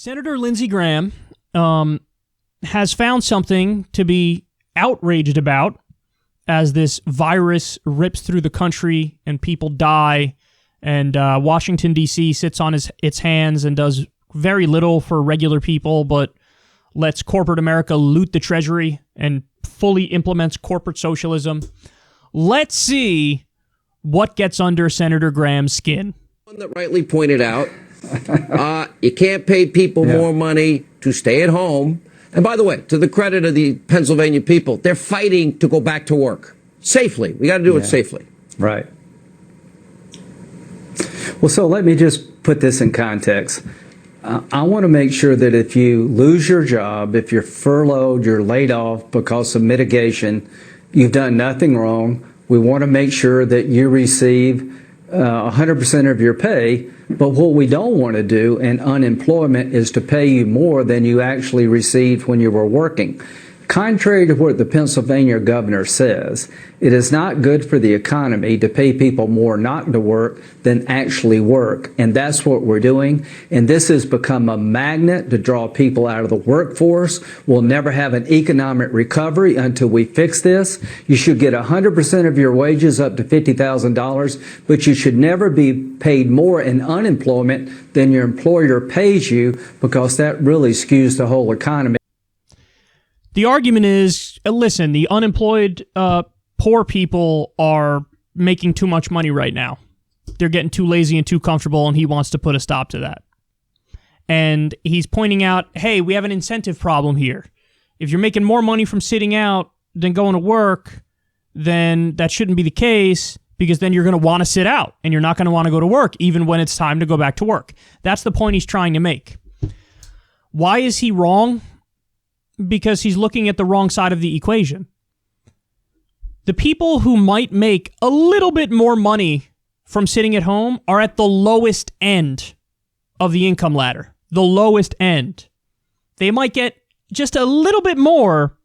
Senator Lindsey Graham has found something to be outraged about as this virus rips through the country and people die, and Washington, D.C. sits on its hands and does very little for regular people, but lets corporate America loot the treasury and fully implements corporate socialism. Let's see what gets under Senator Graham's skin. One that rightly pointed out, you can't pay people more money to stay at home. And by the way, to the credit of the Pennsylvania people, they're fighting to go back to work safely. We got to do it safely. Right. Well, so let me just put this in context. I want to make sure that if you lose your job, if you're furloughed, you're laid off because of mitigation, you've done nothing wrong. We want to make sure that you receive 100% of your pay. But what we don't want to do in unemployment is to pay you more than you actually received when you were working. Contrary to what the Pennsylvania governor says, it is not good for the economy to pay people more not to work than actually work. And that's what we're doing. And this has become a magnet to draw people out of the workforce. We'll never have an economic recovery until we fix this. You should get 100% of your wages up to $50,000, but you should never be paid more in unemployment than your employer pays you, because that really skews the whole economy. The argument is, listen, the unemployed poor people are making too much money right now. They're getting too lazy and too comfortable, and he wants to put a stop to that. And he's pointing out, hey, we have an incentive problem here. If you're making more money from sitting out than going to work, then that shouldn't be the case, because then you're going to want to sit out, and you're not going to want to go to work, even when it's time to go back to work. That's the point he's trying to make. Why is he wrong? Because he's looking at the wrong side of the equation. The people who might make a little bit more money from sitting at home are at the lowest end of the income ladder. The lowest end. They might get just a little bit more,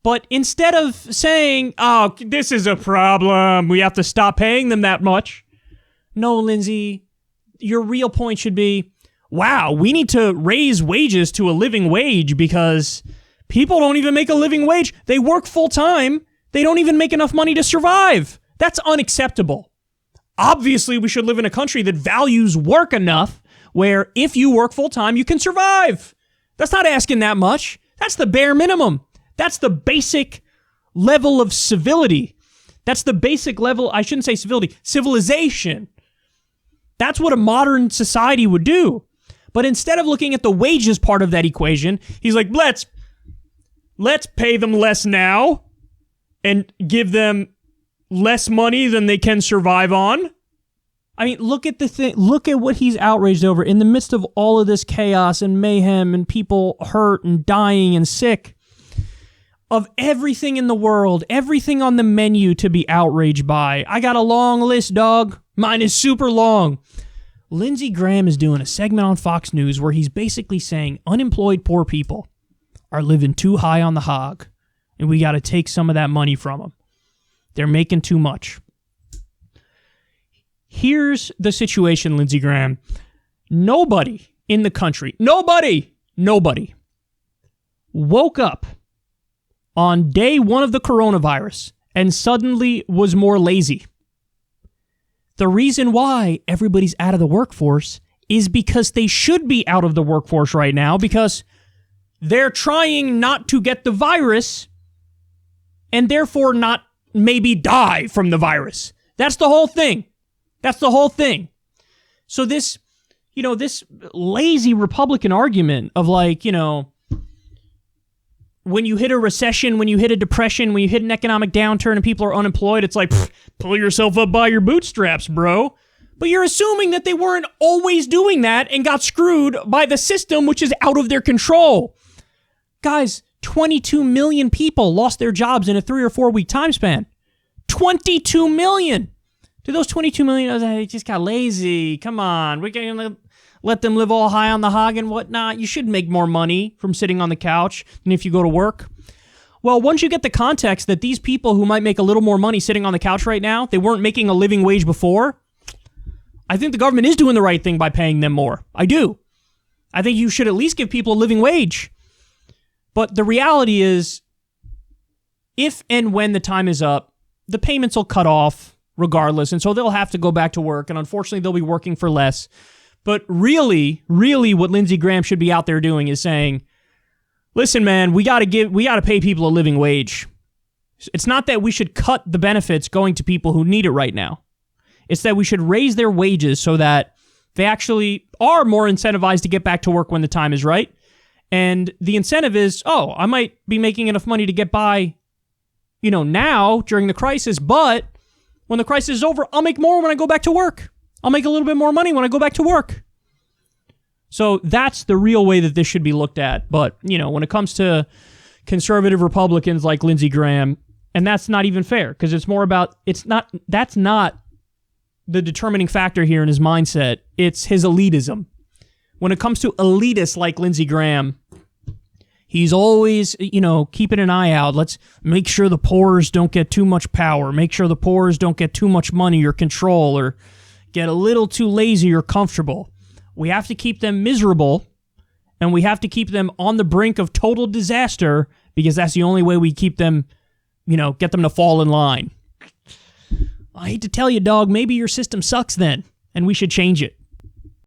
but instead of saying, oh, this is a problem, we have to stop paying them that much. No, Lindsay, your real point should be, wow, we need to raise wages to a living wage because people don't even make a living wage. They work full time. They don't even make enough money to survive. That's unacceptable. Obviously, we should live in a country that values work enough where if you work full time, you can survive. That's not asking that much. That's the bare minimum. That's the basic level of civility. That's the basic level, I shouldn't say civility, civilization. That's what a modern society would do. But instead of looking at the wages part of that equation, he's like, let's pay them less now and give them less money than they can survive on. I mean, look at the thing. Look at what he's outraged over in the midst of all of this chaos and mayhem and people hurt and dying and sick. Of everything in the world, everything on the menu to be outraged by. I got a long list, dog. Mine is super long. Lindsey Graham is doing a segment on Fox News where he's basically saying unemployed poor people are living too high on the hog, and we got to take some of that money from them. They're making too much. Here's the situation, Lindsey Graham. Nobody in the country, nobody woke up on day one of the coronavirus and suddenly was more lazy. The reason why everybody's out of the workforce is because they should be out of the workforce right now, because they're trying not to get the virus and therefore not maybe die from the virus. That's the whole thing. That's the whole thing. So this lazy Republican argument of when you hit a recession, when you hit a depression, when you hit an economic downturn and people are unemployed, it's like, pull yourself up by your bootstraps, bro. But you're assuming that they weren't always doing that and got screwed by the system, which is out of their control. Guys, 22 million people lost their jobs in a 3 or 4 week time span. 22 million. Do those 22 million, they just got lazy. Come on, we can let them live all high on the hog and whatnot. You should make more money from sitting on the couch than if you go to work. Well, once you get the context that these people who might make a little more money sitting on the couch right now, they weren't making a living wage before, I think the government is doing the right thing by paying them more. I do. I think you should at least give people a living wage. But the reality is, if and when the time is up, the payments will cut off regardless, and so they'll have to go back to work, and unfortunately they'll be working for less. But really, what Lindsey Graham should be out there doing is saying, listen, man, we got to pay people a living wage. It's not that we should cut the benefits going to people who need it right now. It's that we should raise their wages so that they actually are more incentivized to get back to work when the time is right. And the incentive is, I might be making enough money to get by, now during the crisis, but when the crisis is over, I'll make more when I go back to work. I'll make a little bit more money when I go back to work. So that's the real way that this should be looked at. But, when it comes to conservative Republicans like Lindsey Graham, and that's not even fair, because it's more about, that's not the determining factor here in his mindset. It's his elitism. When it comes to elitists like Lindsey Graham, he's always, keeping an eye out. Let's make sure the poors don't get too much power. Make sure the poors don't get too much money or control or get a little too lazy or comfortable. We have to keep them miserable, and we have to keep them on the brink of total disaster, because that's the only way we keep them, get them to fall in line. I hate to tell you, dog, maybe your system sucks then, and we should change it.